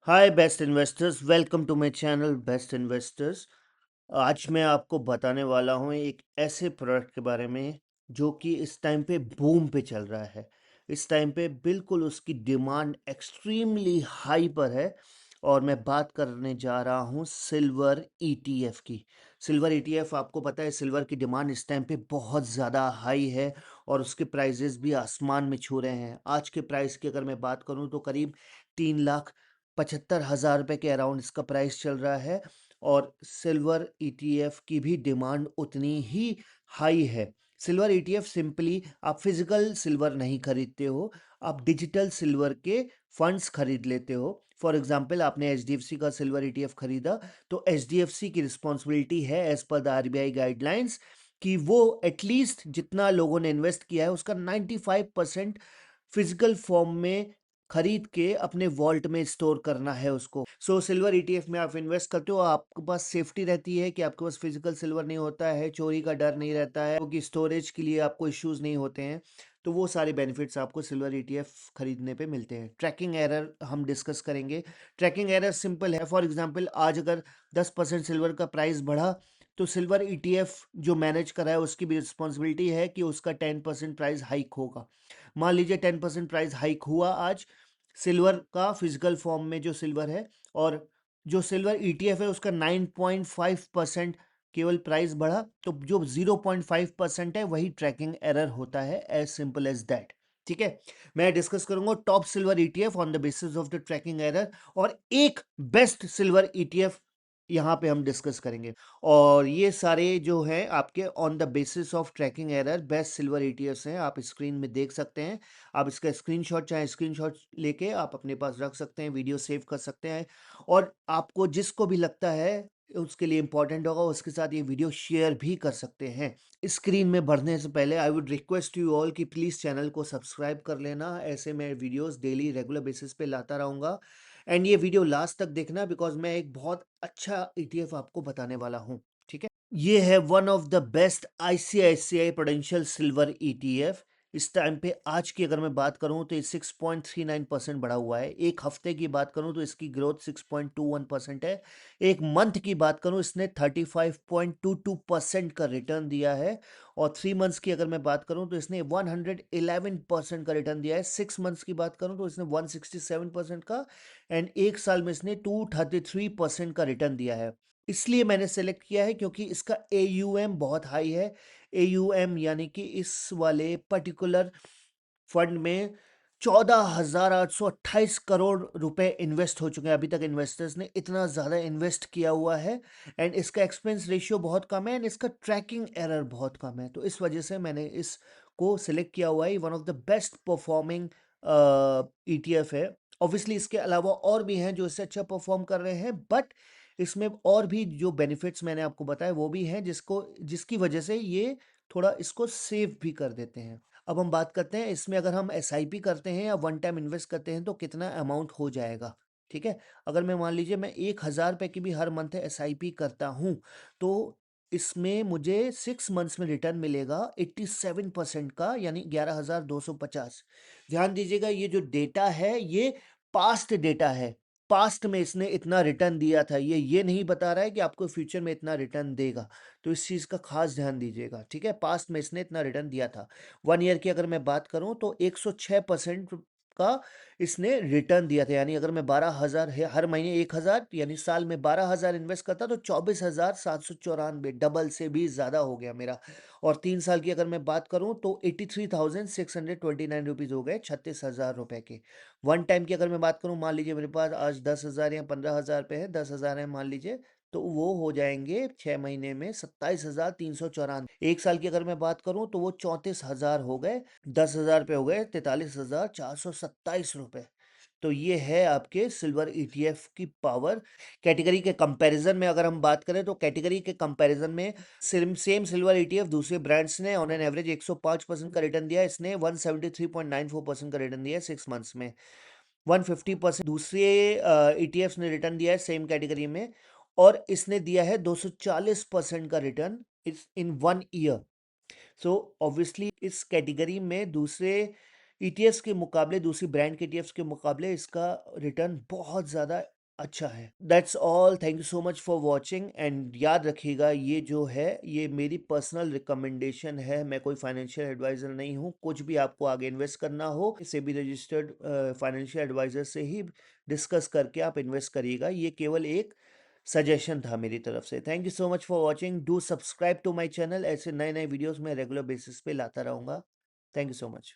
Hi best investors, welcome to my channel best investors. आज मैं आपको बताने वाला हूँ एक ऐसे प्रोडक्ट के बारे में जो कि इस टाइम पे बूम पे चल रहा है। इस टाइम पे बिल्कुल उसकी डिमांड एक्सट्रीमली हाई पर है और मैं बात करने जा रहा हूँ सिल्वर ईटीएफ की। सिल्वर ईटीएफ, आपको पता है सिल्वर की डिमांड इस टाइम पे बहुत ज़्यादा हाई है और उसके प्राइजेस भी आसमान में छू रहे हैं। आज के प्राइस की अगर मैं बात करूँ तो करीब 3,75,000 रुपये के अराउंड इसका प्राइस चल रहा है और सिल्वर ईटीएफ की भी डिमांड उतनी ही हाई है। सिल्वर ईटीएफ सिंपली आप फिजिकल सिल्वर नहीं खरीदते हो, आप डिजिटल सिल्वर के फंड्स खरीद लेते हो। फॉर एग्जांपल, आपने एचडीएफसी का सिल्वर ईटीएफ खरीदा तो एचडीएफसी की रिस्पॉन्सिबिलिटी है as per the RBI guidelines कि वो एटलीस्ट जितना लोगों ने इन्वेस्ट किया है उसका 95% फिजिकल फॉर्म में खरीद के अपने वॉल्ट में स्टोर करना है उसको। सो सिल्वर ईटीएफ में आप इन्वेस्ट करते हो, आपके पास सेफ्टी रहती है कि आपके पास फिजिकल सिल्वर नहीं होता है, चोरी का डर नहीं रहता है, क्योंकि स्टोरेज के लिए आपको इश्यूज नहीं होते हैं। तो वो सारे बेनिफिट्स आपको सिल्वर ईटीएफ खरीदने पे मिलते हैं। ट्रैकिंग एरर हम डिस्कस करेंगे। ट्रैकिंग एरर सिंपल है। फॉर एग्जांपल, आज अगर 10% सिल्वर का प्राइस बढ़ा तो सिल्वर ईटीएफ जो मैनेज कर रहा है उसकी भी रिस्पॉन्सिबिलिटी है कि उसका 10% प्राइस हाइक होगा। मान लीजिए 10% प्राइस हाइक हुआ आज सिल्वर का फिजिकल फॉर्म में जो सिल्वर है, और जो सिल्वर ईटीएफ है उसका 9.5% केवल प्राइस बढ़ा, तो जो 0.5% है वही ट्रैकिंग एरर होता है। As simple as that. ठीक है, मैं डिस्कस करूंगा top silver ETF on the basis of the tracking error और एक बेस्ट सिल्वर ईटीएफ यहाँ पे हम डिस्कस करेंगे। और ये सारे जो हैं आपके on the basis of tracking error best silver ETFs हैं, आप स्क्रीन में देख सकते हैं। आप इसका स्क्रीनशॉट चाहे स्क्रीनशॉट लेके आप अपने पास रख सकते हैं, वीडियो सेव कर सकते हैं, और आपको जिसको भी लगता है उसके लिए इंपॉर्टेंट होगा उसके साथ ये वीडियो शेयर भी कर सकते हैं। स्क्रीन में बढ़ने से पहले I would request you all कि प्लीज़ चैनल को सब्सक्राइब कर लेना। ऐसे मैं वीडियोस डेली रेगुलर बेसिस पे लाता रहूँगा एंड ये वीडियो लास्ट तक देखना बिकॉज मैं एक बहुत अच्छा ईटीएफ आपको बताने वाला हूँ। ठीक है, ये है one of the best ICICI prudential silver ETF. इस टाइम पे आज की अगर मैं बात करूं तो ये 6.39% बढ़ा हुआ है। एक हफ्ते की बात करूं तो इसकी ग्रोथ 6.21% है। एक मंथ की बात करूं इसने 35.22% का रिटर्न दिया है। और 3 मंथ्स की अगर मैं बात करूं तो इसने 111% का रिटर्न दिया है। 6 मंथ्स की बात करूं तो इसने 167% का, एंड एक साल में इसने 233% का रिटर्न दिया है। इसलिए मैंने सेलेक्ट किया है क्योंकि इसका एयूएम बहुत हाई है। एयूएम यानी कि इस वाले पर्टिकुलर फंड में 14,828 करोड़ रुपए इन्वेस्ट हो चुके हैं। अभी तक इन्वेस्टर्स ने इतना ज़्यादा इन्वेस्ट किया हुआ है एंड इसका एक्सपेंस रेशियो बहुत कम है एंड इसका ट्रैकिंग एरर बहुत कम है। तो इस वजह से मैंने इसको सिलेक्ट किया हुआ है। One of the best performing ETF है। ऑब्वियसली इसके अलावा और भी हैं जो इससे अच्छा परफॉर्म कर रहे हैं, बट इसमें और भी जो बेनिफिट्स मैंने आपको बताया वो भी हैं जिसकी वजह से ये थोड़ा इसको सेव भी कर देते हैं। अब हम बात करते हैं इसमें अगर हम एसआईपी करते हैं या वन टाइम इन्वेस्ट करते हैं तो कितना अमाउंट हो जाएगा। ठीक है, अगर मैं मान लीजिए मैं 1,000 रुपये की भी हर मंथ एसआईपी करता हूँ तो इसमें मुझे 6 मंथ्स में रिटर्न मिलेगा 87% का, यानी 11,250। ध्यान दीजिएगा, ये जो डेटा है ये पास्ट डेटा है। पास्ट में इसने इतना रिटर्न दिया था, ये नहीं बता रहा है कि आपको फ्यूचर में इतना रिटर्न देगा। तो इस चीज़ का खास ध्यान दीजिएगा। ठीक है, पास्ट में इसने इतना रिटर्न दिया था। 1 ईयर की अगर मैं बात करूं तो 106% का इसने रिटर्न दिया था। यानी अगर मैं 12,000 है हर महीने 1,000, यानी साल में 12,000 इन्वेस्ट करता तो 24,794, डबल से भी ज़्यादा हो गया मेरा। और 3 साल की अगर मैं बात करूं तो 83,629 रुपीज़ हो गए, 36,000 रुपए के। वन टाइम की अगर मैं बात करूं, मान लीजिए मेरे पास आज 10,000 या 15,000 रुपये है, 10,000 है मान लीजिए, तो वो हो जाएंगे 6 महीने में 27,394। एक साल की अगर मैं बात करूं तो वो 34,000 हो गए, 10,000 रुपये हो गए 43,427 रुपये। तो ये है आपके सिल्वर ईटीएफ की पावर। कैटेगरी के कंपैरिजन में अगर हम बात करें तो कैटेगरी के कंपैरिजन में सेम सिल्वर ईटीएफ दूसरे ब्रांड्स ने ऑन एन एवरेज 105% का रिटर्न दिया है। इसने 173.94% का रिटर्न दिया है 6 मंथ्स में। 150% दूसरे ईटीएफ्स ने रिटर्न दिया है सेम कैटेगरी में, और इसने दिया है 240% का रिटर्न इन 1 ईयर। सो ऑब्वियसली इस कैटेगरी में दूसरे ईटीएफ्स के मुकाबले, दूसरी ब्रांड के ईटीएफ्स के मुकाबले इसका रिटर्न बहुत ज़्यादा अच्छा है। That's all, thank you so much for watching, and याद रखिएगा ये जो है ये मेरी पर्सनल रिकमेंडेशन है, मैं कोई फाइनेंशियल एडवाइज़र नहीं हूँ। कुछ भी आपको आगे इन्वेस्ट करना हो सेबी रजिस्टर्ड फाइनेंशियल एडवाइज़र से ही डिस्कस करके आप इन्वेस्ट करिएगा। ये केवल एक सजेशन था मेरी तरफ से। Thank you so much for watching, do subscribe to my channel. ऐसे नए नए वीडियोज़ मैं रेगुलर बेसिस पे लाता रहूँगा। Thank you so much.